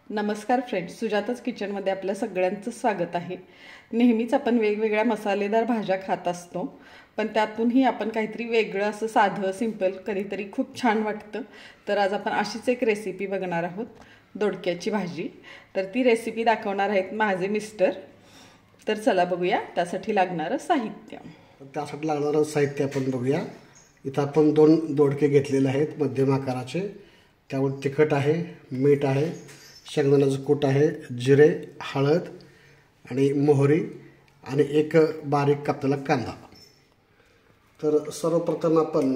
नमस्कार फ्रेंड्स, सुजाताच किचनमध्ये आपल्या सगळ्यांचं स्वागत आहे. नेहमीच आपण वेगवेगळ्या मसालेदार भाज्या खात असतो, पण त्यातूनही आपण काहीतरी वेगळं असं साधं सिंपल कधीतरी खूप छान वाटतं. तर आज आपण अशीच एक रेसिपी बघणार आहोत, दोडक्याची भाजी. तर ती रेसिपी दाखवणार आहेत माझे मिस्टर. तर चला बघूया त्यासाठी लागणारं साहित्य. त्यासाठी लागणारं साहित्य आपण बघूया. इथं आपण 2 दोडके घेतलेले आहेत मध्यम आकाराचे. त्यावर तिखट आहे, मीठ आहे, शेंगदाण्याचं कूट आहे, जिरे, हळद आणि मोहरी आणि एक बारीक कापलेला कांदा. तर सर्वप्रथम आपण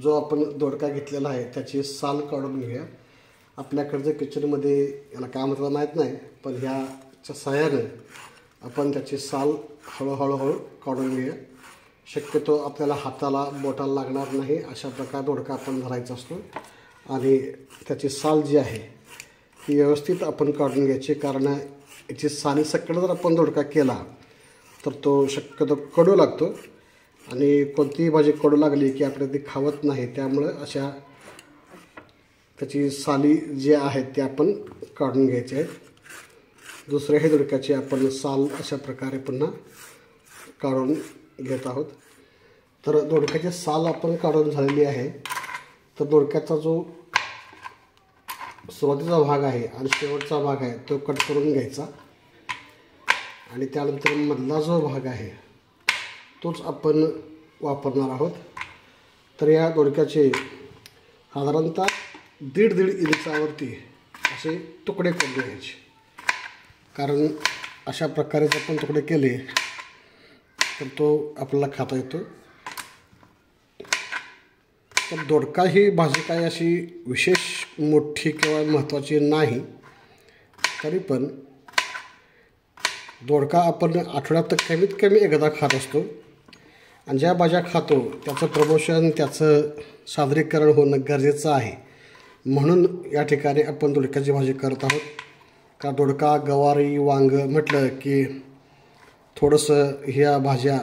आपण दोडका घेतलेला आहे त्याची साल काढून घेऊया. आपल्याकडचं किचनमध्ये याला काय म्हणतात माहीत नाही, पण ह्याच्या सहाय्याने आपण त्याची साल हळूहळू काढून घेऊया. शक्यतो आपल्याला हाताला बोटाला लागणार नाही अशा प्रकारे दोडका आपण धरायचा असतो. आणि त्याची साल जी आहे ही व्यवस्थित आपण काढून घ्यायची, कारण याची साली सकट जर आपण दोडका केला तर तो शक्यतो कडू लागतो आणि कोणतीही भाजी कडू लागली की आपल्याला ती खावत नाही. त्यामुळं अशा त्याची साली जी आहेत ते आपण काढून घ्यायचे आहेत. दुसऱ्याही दोडक्याची आपण साल अशा प्रकारे पुन्हा काढून घेत आहोत. तर दोडक्याची साल आपण काढून झालेली आहे. तर दोडक्याचा जो सुरुवातीचा भाग आहे आणि शेवटचा भाग आहे तो कट करून घ्यायचा आणि त्यानंतर मधला जो भाग आहे तोच आपण वापरणार आहोत. तर या दोडक्याचे साधारणतः 1.5 इंचावरती असे तुकडे करून घ्यायचे, कारण अशा प्रकारे जर आपण तुकडे केले तर तो आपल्याला खाता येतो. तर दोडका ही भाजी काही अशी विशेष मोठी किंवा महत्त्वाची नाही, तरी पण दोडका आपण आठवड्यात कमीत कमी एकदा खात असतो. आणि ज्या भाज्या खातो त्याचं प्रमोशन, त्याचं सादरीकरण होणं गरजेचं आहे. म्हणून या ठिकाणी आपण दोडक्याची भाजी करत आहोत. का दोडका, गवारी, वांगं म्हटलं की थोडंसं ह्या भाज्या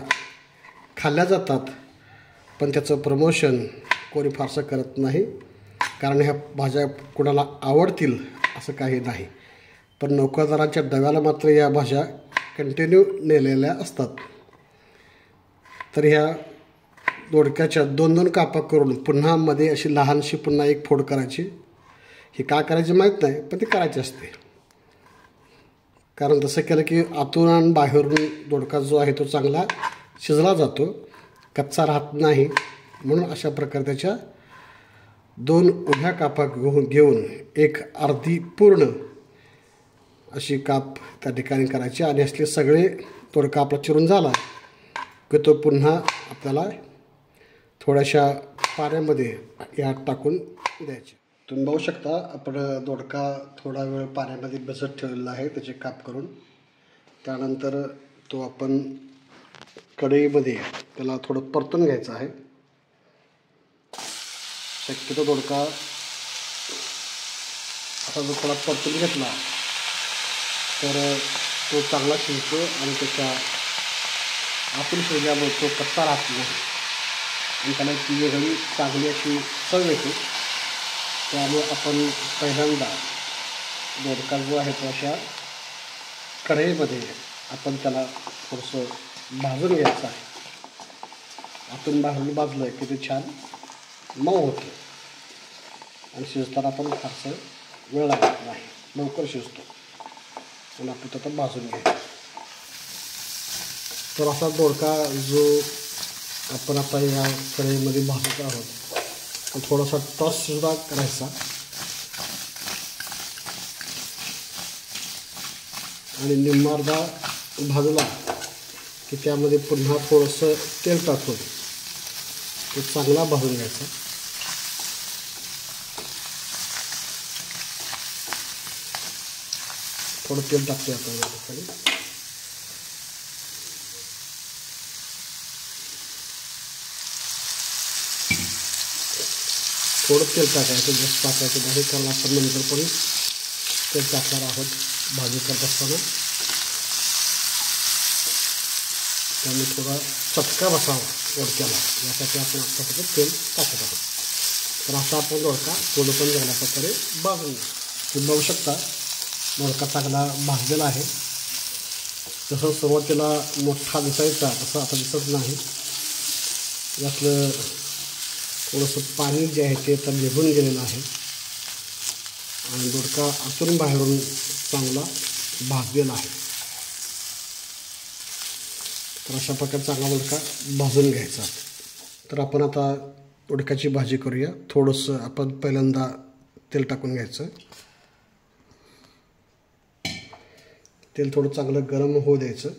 खाल्ल्या जातात, पण त्याचं प्रमोशन कोणी फारसं करत नाही, कारण ह्या भाज्या कुणाला आवडतील असं काही नाही. पण नोकरदारांच्या डब्याला मात्र या भाज्या कंटिन्यू नेलेल्या असतात. तर ह्या दोडक्याच्या 2-2 कापा करून पुन्हा मध्ये अशी लहानशी पुन्हा एक फोड करायची. ही का करायची माहीत नाही, पण ती करायची असते, कारण तसं केलं की आतून आणि बाहेरून दोडका जो आहे तो चांगला शिजला जातो, कच्चा राहत नाही. म्हणून अशा प्रकारे त्याच्या 2 उभ्या कापा घेऊन एक अर्धी पूर्ण अशी काप त्या ठिकाणी करायची. आणि असले सगळे दोडका आपला चिरून झाला की तो पुन्हा आपल्याला थोड्याशा पाण्यामध्ये यात टाकून द्यायचे. तुम्ही बघू शकता आपण दोडका थोडा वेळ पाण्यामध्ये भिजत ठेवलेला आहे त्याचे काप करून. त्यानंतर तो आपण कढईमध्ये त्याला थोडं परतून घ्यायचं आहे. शक्यतो दोडका असा जो थोडा परतून घेतला तर तो चांगला शिजतो आणि त्याच्या आतून शिजल्यामुळे तो कच्चा राहत नाही आणि त्याला ती वेगळी चांगली अशी चव येते. त्यामुळे आपण पहिल्यांदा दोडका जो आहे तो अशा कढईमध्ये आपण त्याला थोडंसं भाजून घ्यायचं आहे. आतून बाहेरून भाजलं की ते छान मऊ होतं आणि शिजताना पण फारसं वेळ लागत नाही, लवकर शिजतो. पण आपण त्याचा भाजून घ्यायचं. तर असा दोडका जो आपण आता या कढईमध्ये भाजत आहोत तो थोडासा टॉससुद्धा करायचा आणि निम्मार्धा भाजला की त्यामध्ये पुन्हा थोडंसं तेल टाकून तो चांगला भाजून घ्यायचा. थोडं तेल टाकतो आपण या ठिकाणी. थोडं तेल टाकायचं, जास्त टाकायचं नाही, कारण आपण नंतर पण तेल टाकणार आहोत भाजी करत असताना. त्यामुळे थोडा चटका बसावा दोडक्याला यासाठी आपण आत्तापर्यंत तेल टाकत आहोत. तर असा आपण दोडका थोडं पण चांगल्या प्रकारे भाजून तुम्ही बघू शकता दोडका चांगला भाजलेला आहे. जसं सुरुवातीला मोठा दिसायचा तसं आता दिसत नाही. यातलं थोडंसं पाणी जे आहे ते आता निघून गेलेलं आहे आणि दोडका आतून बाहेरून चांगला भाजलेला आहे. तर अशा प्रकारे चांगला दोडका भाजून घ्यायचा. तर आपण आता दोडक्याची भाजी करूया. थोडंसं आपण पहिल्यांदा तेल टाकून घ्यायचं. तेल थोडं चांगलं गरम होऊ द्यायचं.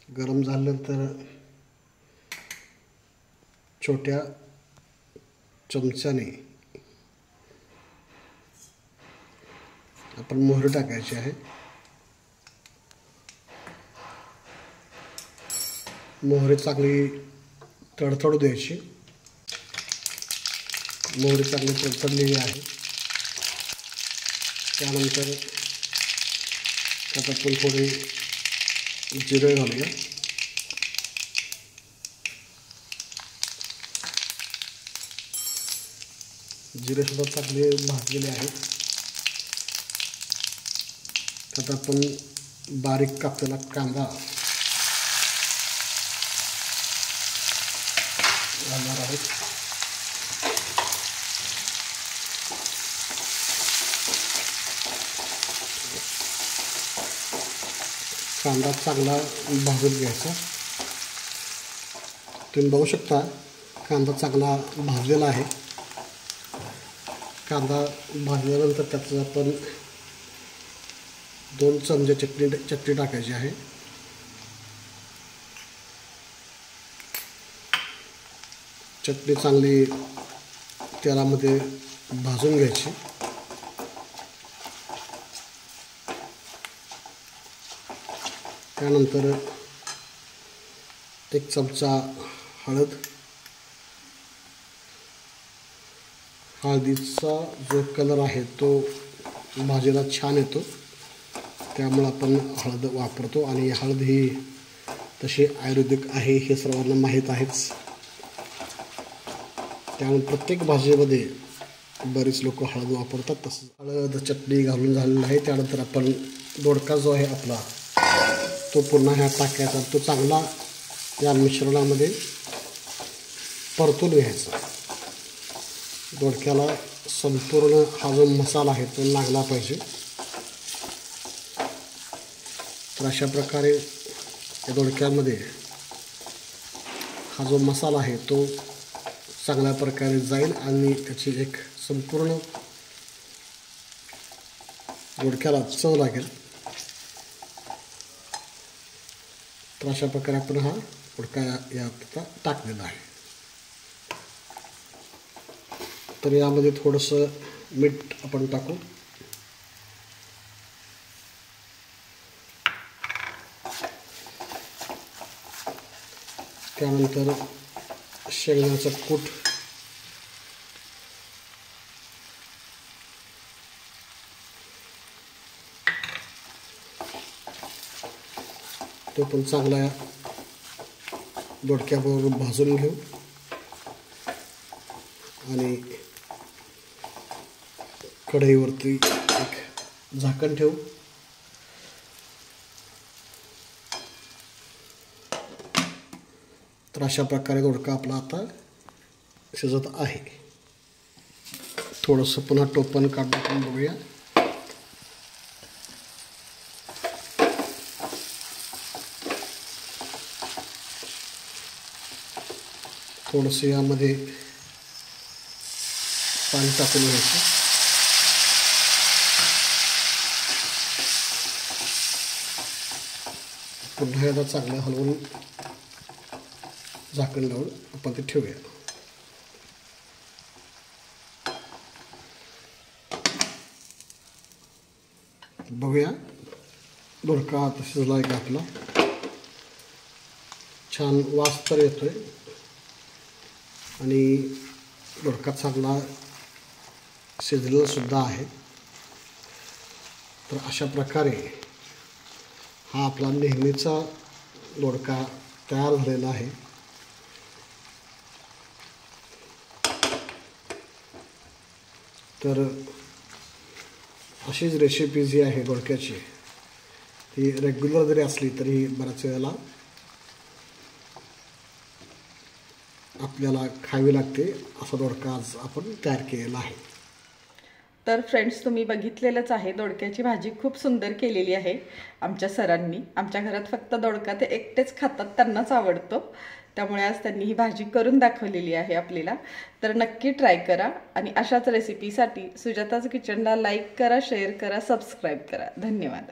गरम झाल्यानंतर छोट्या चमच्याने आपण मोहरी टाकायची आहे. मोहरी चांगली तडतडू द्यायची. मोहरी चांगली तडतडलेली आहे. त्यानंतर त्यात आपण थोडे जिरे घालूया. जिरेसुद्धा चांगले भाजलेले आहेत. त्यात आपण बारीक कापलेला कांदा घालणार आहोत. कांदा चांगला भाजून घ्यायचा. तुम्ही बघू शकता कांदा चांगला भाजलेला आहे. कांदा भाजल्यानंतर त्यात आपण 2 चमचे चटणी टाकायची आहे. चटणी चांगली तेलामध्ये भाजून घ्यायची. त्यानंतर 1 चमचा हळद. हळदीचा जो कलर आहे तो भाजीला छान येतो, त्यामुळे आपण हळद वापरतो आणि हळद ही तशी आयुर्वेदिक आहे हे सर्वांना माहीत आहेच. त्यामुळे प्रत्येक भाजीमध्ये बरीच लोक हळद वापरतात. तसं हळद चटणी घालून झालेलं आहे. त्यानंतर आपण दोडका जो आहे आपला तो पुन्हा ह्या टाकायचा. तो चांगला या मिश्रणामध्ये परतून घ्यायचा. दोडक्याला संपूर्ण हा जो मसाला आहे तो लागला पाहिजे. तर अशा प्रकारे या दोडक्यामध्ये हा जो मसाला आहे तो चांगल्या प्रकारे जाईल आणि त्याची एक संपूर्ण दोडक्याला चव लागेल. तर अशा प्रकारे आपण हा दोडका यात टाकलेला आहे. तर यामध्ये थोडंसं मीठ आपण टाकू. त्यानंतर शेंगदाण्याचं कूट, तो पण चांगला दोडक्याबरोबर भाजून घेऊ आणि कढईवरती एक झाकण ठेवू. तर अशा प्रकारे दोडका आपला आता शिजत आहे. थोडंसं पुन्हा टोपण काढून आपण बघूया. थोडंसं यामध्ये पाणी टाकून घ्यायचं. पुन्हा एकदा चांगलं हलवून झाकण लावून आपण ते ठेवूया. बघूया दोडका आता शिजला आहे का आपला. छान वास तर येतोय आणि दोडका चांगला शिजलेला सुद्धा आहे. तर अशा प्रकारे हा आपला नेहमीचा दोडका तयार झालेला आहे. तर अशीच रेसिपी जी आहे दोडक्याची ती रेग्युलर जरी असली तरी बऱ्याच वेळेला आपल्याला खावी लागते. असा दोडका आज आपण तयार केलेला आहे. तर फ्रेंड्स, तुम्ही बघितलेलंच आहे, दोडक्याची भाजी खूप सुंदर केलेली आहे आमच्या सरांनी. आमच्या घरात फक्त दोडका ते एकटेच खातात, त्यांनाच आवडतो. त्यामुळे आज त्यांनी ही भाजी करून दाखवलेली आहे आपल्याला. तर नक्की ट्राय करा आणि अशाच रेसिपीसाठी सुजाताज किचनला लाईक करा, शेअर करा, सबस्क्राईब करा. धन्यवाद.